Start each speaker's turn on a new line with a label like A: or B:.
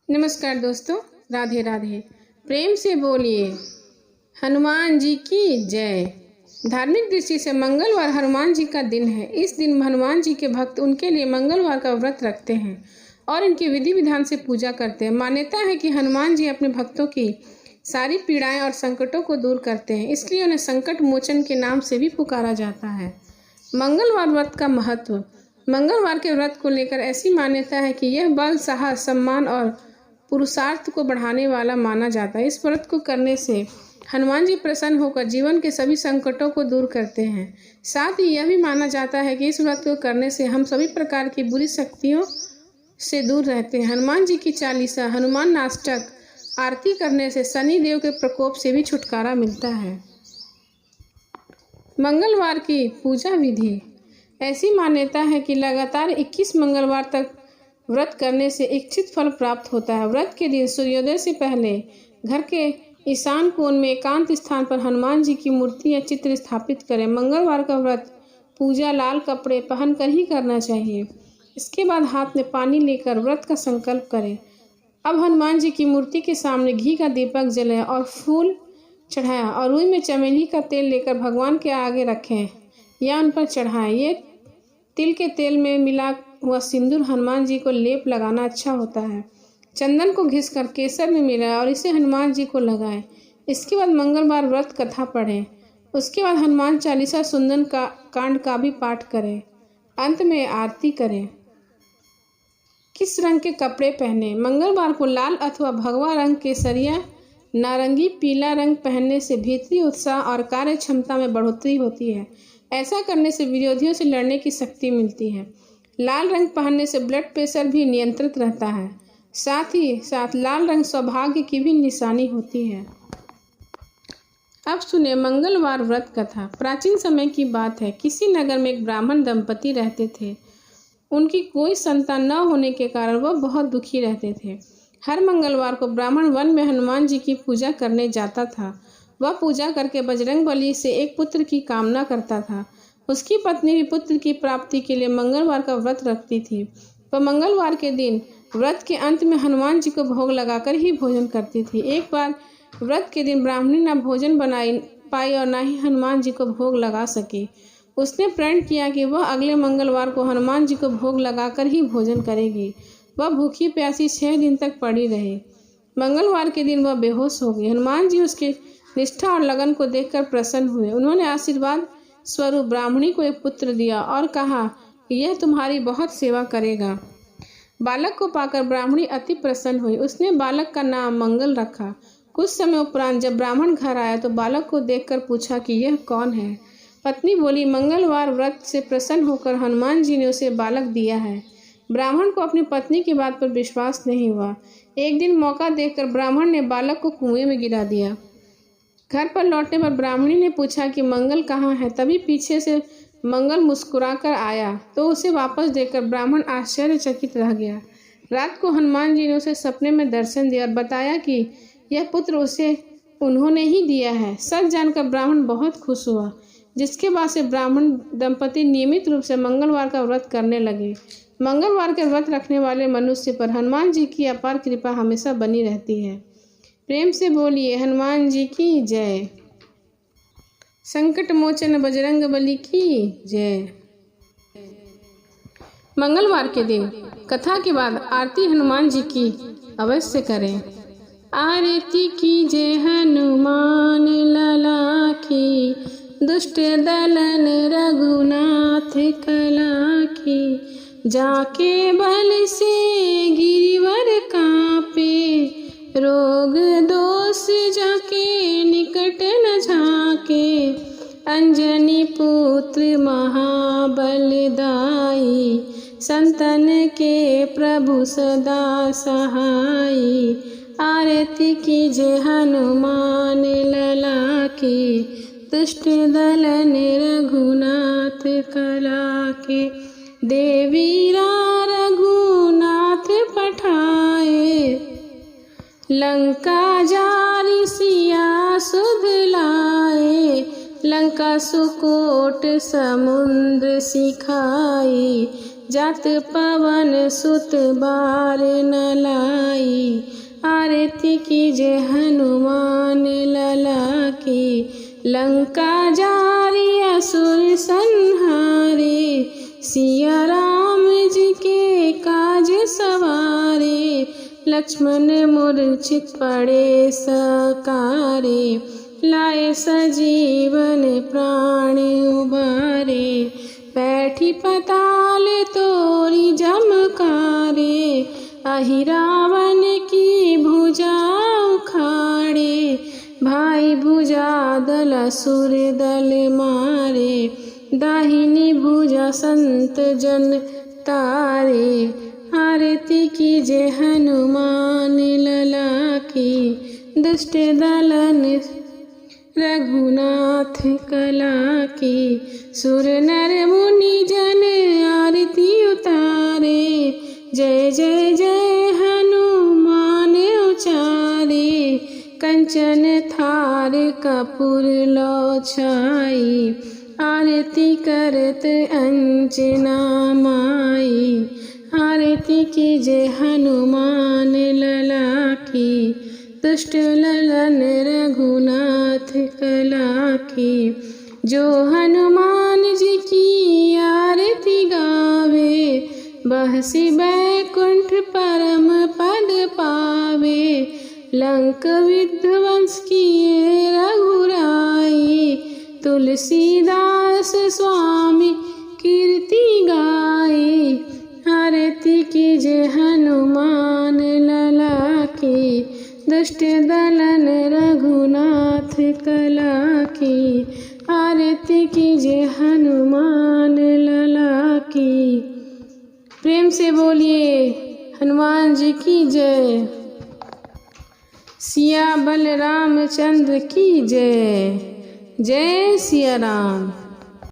A: नमस्कार दोस्तों, राधे राधे। प्रेम से बोलिए हनुमान जी की जय। धार्मिक दृष्टि से मंगलवार हनुमान जी का दिन है। इस दिन हनुमान जी के भक्त उनके लिए मंगलवार का व्रत रखते हैं और इनकी विधि विधान से पूजा करते हैं। मान्यता है कि हनुमान जी अपने भक्तों की सारी पीड़ाएं और संकटों को दूर करते हैं, इसलिए उन्हें संकट मोचन के नाम से भी पुकारा जाता है। मंगलवार व्रत का महत्व। मंगलवार के व्रत को लेकर ऐसी मान्यता है कि यह बल, साहस, सम्मान और पुरुषार्थ को बढ़ाने वाला माना जाता है। इस व्रत को करने से हनुमान जी प्रसन्न होकर जीवन के सभी संकटों को दूर करते हैं। साथ ही यह भी माना जाता है कि इस व्रत को करने से हम सभी प्रकार की बुरी शक्तियों से दूर रहते हैं। हनुमान जी की चालीसा, हनुमान नाष्टक आरती करने से शनि देव के प्रकोप से भी छुटकारा मिलता है। मंगलवार की पूजा विधि। ऐसी मान्यता है कि लगातार 21 मंगलवार तक व्रत करने से इच्छित फल प्राप्त होता है। व्रत के दिन सूर्योदय से पहले घर के ईशान कोण में एकांत स्थान पर हनुमान जी की मूर्ति या चित्र स्थापित करें। मंगलवार का व्रत पूजा लाल कपड़े पहनकर ही करना चाहिए। इसके बाद हाथ में पानी लेकर व्रत का संकल्प करें। अब हनुमान जी की मूर्ति के सामने घी का दीपक जलाएं और फूल चढ़ाया और रुई में चमेली का तेल लेकर भगवान के आगे रखें या उन पर चढ़ाएं। ये तिल के तेल में मिला हुआ सिंदूर हनुमान जी को लेप लगाना अच्छा होता है। चंदन को घिसकर केसर में मिलाएं और इसे हनुमान जी को लगाएं। इसके बाद मंगलवार व्रत कथा पढ़ें। उसके बाद हनुमान चालीसा सुंदर कांड का भी पाठ करें। अंत में आरती करें। किस रंग के कपड़े पहने? मंगलवार को लाल अथवा भगवा रंग, केसरिया, नारंगी, पीला रंग पहनने से भीतरी उत्साह और कार्य क्षमता में बढ़ोतरी होती है। ऐसा करने से विरोधियों से लड़ने की शक्ति मिलती है। लाल रंग पहनने से ब्लड प्रेशर भी नियंत्रित रहता है। साथ ही साथ लाल रंग सौभाग्य की भी निशानी होती है। अब सुने मंगलवार व्रत कथा। प्राचीन समय की बात है। किसी नगर में एक ब्राह्मण दंपति रहते थे। उनकी कोई संतान न होने के कारण वह बहुत दुखी रहते थे। हर मंगलवार को ब्राह्मण वन में हनुमान जी की पूजा करने जाता था। वह पूजा करके बजरंगबली से एक पुत्र की कामना करता था। उसकी पत्नी भी पुत्र की प्राप्ति के लिए मंगलवार का व्रत रखती थी। वह मंगलवार के दिन व्रत के अंत में हनुमान जी को भोग लगाकर ही भोजन करती थी। एक बार व्रत के दिन ब्राह्मणी न भोजन बनाई पाई और न ही हनुमान जी को भोग लगा सकी। उसने प्रण किया कि वह अगले मंगलवार को हनुमान जी को भोग लगाकर ही भोजन करेगी। वह भूखी प्यासी 6 दिन तक पड़ी रही। मंगलवार के दिन वह बेहोश हो गई। हनुमान जी उसके निष्ठा और लगन को देखकर प्रसन्न हुए। उन्होंने आशीर्वाद स्वरूप ब्राह्मणी को एक पुत्र दिया और कहा कि यह तुम्हारी बहुत सेवा करेगा। बालक को पाकर ब्राह्मणी अति प्रसन्न हुई। उसने बालक का नाम मंगल रखा। कुछ समय उपरांत जब ब्राह्मण घर आया तो बालक को देखकर पूछा कि यह कौन है। पत्नी बोली, मंगलवार व्रत से प्रसन्न होकर हनुमान जी ने उसे बालक दिया है। ब्राह्मण को अपनी पत्नी की बात पर विश्वास नहीं हुआ। एक दिन मौका देखकर ब्राह्मण ने बालक को कुएं में गिरा दिया। घर पर लौटने पर ब्राह्मणी ने पूछा कि मंगल कहाँ है। तभी पीछे से मंगल मुस्कुराकर आया तो उसे वापस देकर ब्राह्मण आश्चर्यचकित रह गया। रात को हनुमान जी ने उसे सपने में दर्शन दिया और बताया कि यह पुत्र उसे उन्होंने ही दिया है। सच जानकर ब्राह्मण बहुत खुश हुआ, जिसके बाद से ब्राह्मण दंपति नियमित रूप से मंगलवार का व्रत करने लगे। मंगलवार के व्रत रखने वाले मनुष्य पर हनुमान जी की अपार कृपा हमेशा बनी रहती है। प्रेम से बोलिए हनुमान जी की जय। संकट मोचन बजरंगबली की जय। मंगलवार के दिन कथा के बाद आरती हनुमान जी की अवश्य करें। आरती की जय हनुमान लला की, दुष्ट दलन रघुनाथ कला की। जाके बल से गिरिवर कांपे, रोग दोष जाके निकट न झाके। अंजनी पुत्र महाबलदाई, संतन के प्रभु सदा सहाई। आरती की जय हनुमान लला की, दुष्ट दलन रघुनाथ कला के। देवीरा रघुनाथ पठाए, लंका जारी सिया सुध लाए। लंका सुकोट समुद्र सिखाई, जात पवन सुत बार न लाई। लंका जारी असुर संहारे, सिया राम जी के काज सवारे, लक्ष्मण मूर्छित पड़े सकारे, लाए सजीवन प्राण उबारे, बैठी पताल तोरी जमकारे, अहि रावण की भुजा उखाड़े, भाई भुजा दल असुर दल मारे, दाहिनी भुजा संत जन तारे, आरती कीजे हनुमान लला की, दुष्ट दलन रघुनाथ कला की, सुर नर मुनि जन आरती उतारे, जय जय जय हनुमान उचारे, कंचन थार कपूर लो छाई, आरती करत अंजना माई, आरती कीजे हनुमान लला की, दुष्ट ललन रघुनाथ कला की, जो हनुमान जी की आरती गावे, बहसी बैकुंठ परम पद पावे, लंक विध्वंस किए रघुराई, तुलसीदास स्वामी कीर्ति गाई, आरती कीजे हनुमान लला की, दुष्ट दलन रघुनाथ कला की, आरती कीजे हनुमान लला की। प्रेम से बोलिए हनुमान जी की जय। सिया बलराम चंद्र की जय। जय सिया राम।